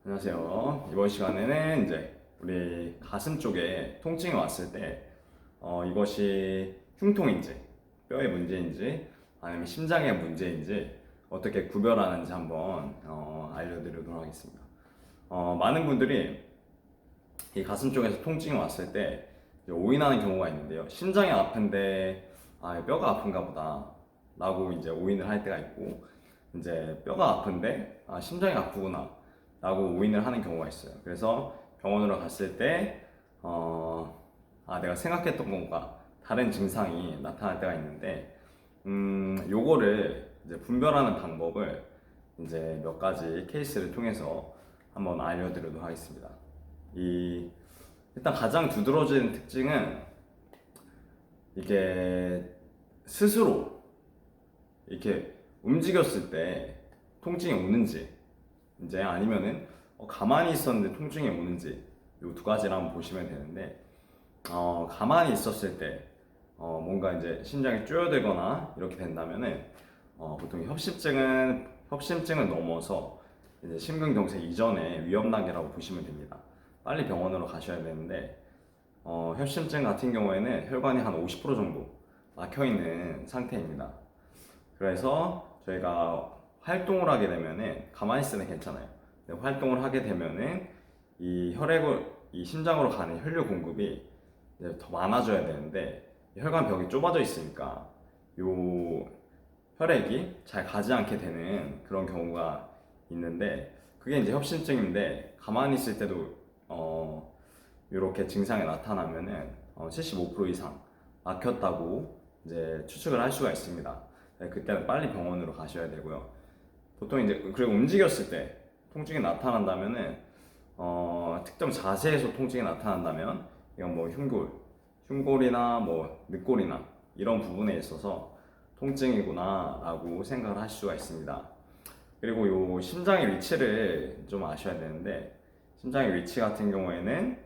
안녕하세요. 이번 시간에는 이제 우리 가슴 쪽에 통증이 왔을 때 이것이 흉통인지 뼈의 문제인지 아니면 심장의 문제인지 어떻게 구별하는지 한번 알려드리도록 하겠습니다. 많은 분들이 이 가슴 쪽에서 통증이 왔을 때 이제 오인하는 경우가 있는데요. 심장이 아픈데 뼈가 아픈가 보다 라고 이제 오인을 할 때가 있고, 이제 뼈가 아픈데 심장이 아프구나 라고 오인을 하는 경우가 있어요. 그래서 병원으로 갔을 때 내가 생각했던 것과 다른 증상이 나타날 때가 있는데, 요거를 이제 분별하는 방법을 이제 몇 가지 케이스를 통해서 한번 알려드리도록 하겠습니다. 이 일단 가장 두드러지는 특징은 이게 스스로 이렇게 움직였을 때 통증이 오는지, 이제 아니면은 가만히 있었는데 통증이 오는지, 이 두 가지를 한번 보시면 되는데, 가만히 있었을 때 뭔가 이제 심장이 쪼여들거나 이렇게 된다면은 보통 협심증을 넘어서 이제 심근경색 이전의 위험 단계라고 보시면 됩니다. 빨리 병원으로 가셔야 되는데, 협심증 같은 경우에는 혈관이 한 50% 정도 막혀 있는 상태입니다. 그래서 저희가 활동을 하게 되면은 가만히 있으면 괜찮아요. 근데 활동을 하게 되면은 이 심장으로 가는 혈류 공급이 이제 더 많아져야 되는데, 혈관 벽이 좁아져 있으니까 요 혈액이 잘 가지 않게 되는 그런 경우가 있는데, 그게 이제 협심증인데 가만히 있을 때도 이렇게 증상이 나타나면은 75% 이상 막혔다고 이제 추측을 할 수가 있습니다. 네, 그때는 빨리 병원으로 가셔야 되고요. 보통 이제 그리고 움직였을 때 통증이 나타난다면은 특정 자세에서 통증이 나타난다면 이건 뭐 흉골이나 뭐 늑골이나 이런 부분에 있어서 통증이구나라고 생각을 하실 수가 있습니다. 그리고 요 심장의 위치를 좀 아셔야 되는데, 심장의 위치 같은 경우에는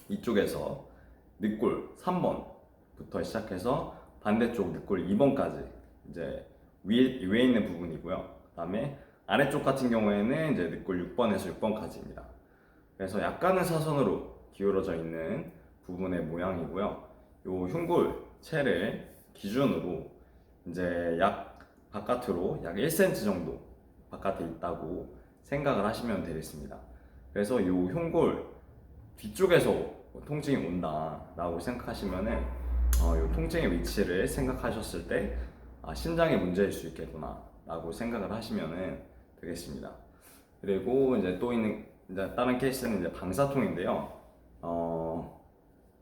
이쪽에서 늑골 3번부터 시작해서 반대쪽 늑골 2번까지 이제 위에 있는 부분이고요. 그 다음에 아래쪽 같은 경우에는 이제 늑골 6번에서 6번까지입니다. 그래서 약간은 사선으로 기울어져 있는 부분의 모양이고요. 요 흉골체를 기준으로 이제 약 바깥으로 약 1cm 정도 바깥에 있다고 생각을 하시면 되겠습니다. 그래서 요 흉골 뒤쪽에서 통증이 온다라고 생각하시면은 요 통증의 위치를 생각하셨을 때 심장의 문제일 수 있겠구나라고 생각을 하시면은 되겠습니다. 그리고 이제 또 있는 이제 다른 케이스는 이제 방사통인데요.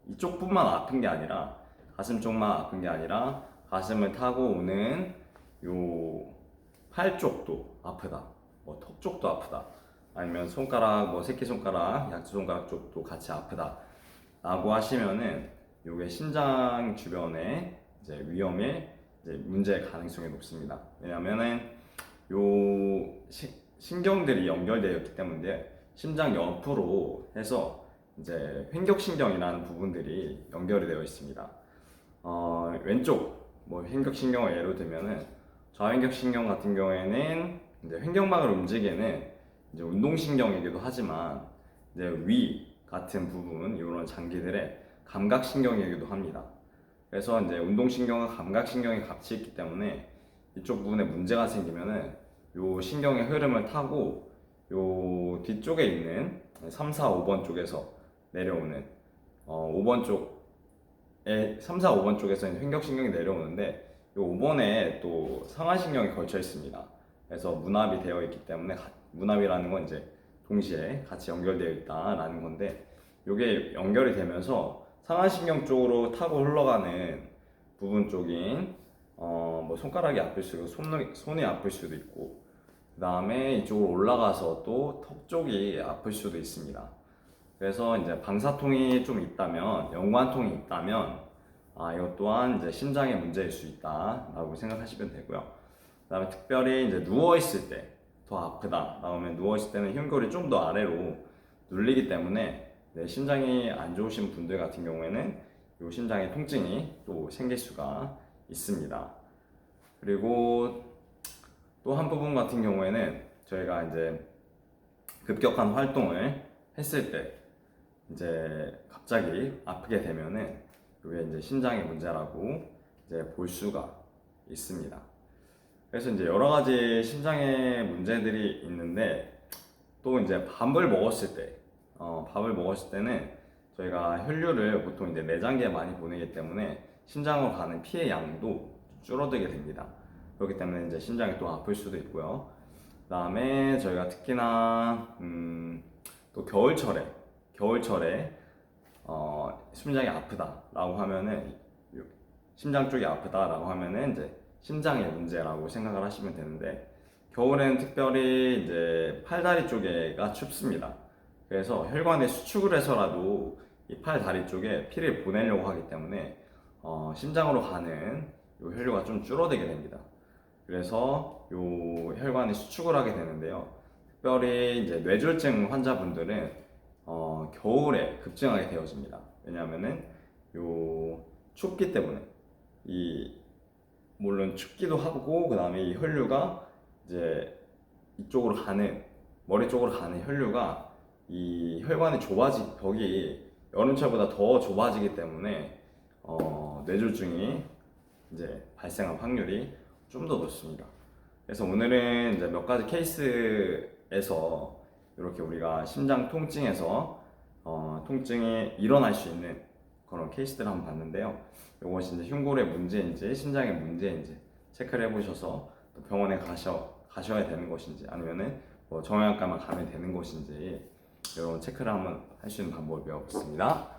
이쪽뿐만 아픈 게 아니라 가슴 쪽만 아픈 게 아니라 가슴을 타고 오는 요 팔 쪽도 아프다, 뭐 턱 쪽도 아프다, 아니면 손가락, 뭐 새끼손가락, 약지손가락 쪽도 같이 아프다 라고 하시면은 요게 심장 주변에 이제 위험에 이제 문제의 가능성이 높습니다. 왜냐면은 요 신경들이 연결되어 있기 때문에 심장 옆으로 해서 이제 횡격신경이라는 부분들이 연결이 되어 있습니다. 왼쪽 뭐 횡격신경을 예로 들면은 좌횡격신경 같은 경우에는 이제 횡격막을 움직이는 이제 운동신경이기도 하지만 이제 위 같은 부분 이런 장기들의 감각신경이기도 합니다. 그래서 이제 운동신경과 감각신경이 같이 있기 때문에 이쪽 부분에 문제가 생기면은 요 신경의 흐름을 타고 요 뒤쪽에 있는 3, 4, 5번 쪽에서 내려오는 5번 쪽에 3, 4, 5번 쪽에서는 횡격신경이 내려오는데 요 5번에 또 상하신경이 걸쳐 있습니다. 그래서 문합이 되어 있기 때문에 문합이라는 건 이제 동시에 같이 연결되어 있다라는 건데, 이게 연결이 되면서 상하신경 쪽으로 타고 흘러가는 부분 쪽인 뭐 손가락이 아플 수도 있고 손이 아플 수도 있고, 그 다음에 이쪽으로 올라가서 또 턱 쪽이 아플 수도 있습니다. 그래서 이제 방사통이 좀 있다면, 연관통이 있다면 이것 또한 이제 심장의 문제일 수 있다라고 생각하시면 되고요. 그 다음에 특별히 이제 누워있을 때 더 아프다 라면, 누워있을 때는 흉골이 좀 더 아래로 눌리기 때문에 심장이 안 좋으신 분들 같은 경우에는 이 심장의 통증이 또 생길 수가 있습니다. 그리고 또 한 부분 같은 경우에는 저희가 이제 급격한 활동을 했을 때 이제 갑자기 아프게 되면은 그게 이제 심장의 문제라고 이제 볼 수가 있습니다. 그래서 이제 여러 가지 심장의 문제들이 있는데 또 이제 밥을 먹었을 때는 저희가 혈류를 보통 이제 내장계에 많이 보내기 때문에 심장으로 가는 피의 양도 줄어들게 됩니다. 그렇기 때문에 이제 심장이 또 아플 수도 있고요. 그다음에 저희가 특히나 또 겨울철에 심장이 아프다라고 하면은 심장 쪽이 아프다라고 하면은 이제 심장의 문제라고 생각을 하시면 되는데 겨울에는 특별히 이제 팔다리 쪽에가 춥습니다. 그래서 혈관에 수축을 해서라도 이 팔다리 쪽에 피를 보내려고 하기 때문에 심장으로 가는 요 혈류가 좀 줄어들게 됩니다. 그래서 요 혈관이 수축을 하게 되는데요. 특별히 이제 뇌졸중 환자분들은 겨울에 급증하게 되어집니다. 왜냐하면은 요 춥기 때문에 이 물론 춥기도 하고 그다음에 이 혈류가 이제 이쪽으로 가는 머리 쪽으로 가는 혈류가 이 혈관이 벽이 여름철보다 더 좁아지기 때문에 뇌졸중이 이제 발생할 확률이 좀 더 높습니다. 그래서 오늘은 이제 몇 가지 케이스에서 이렇게 우리가 심장 통증에서 통증이 일어날 수 있는 그런 케이스들을 한번 봤는데요. 이것이 이제 흉골의 문제인지 심장의 문제인지 체크를 해보셔서 또 병원에 가셔야 되는 것인지 아니면은 뭐 정형외과만 가면 되는 것인지 이런 체크를 한번 할 수 있는 방법을 배워봤습니다.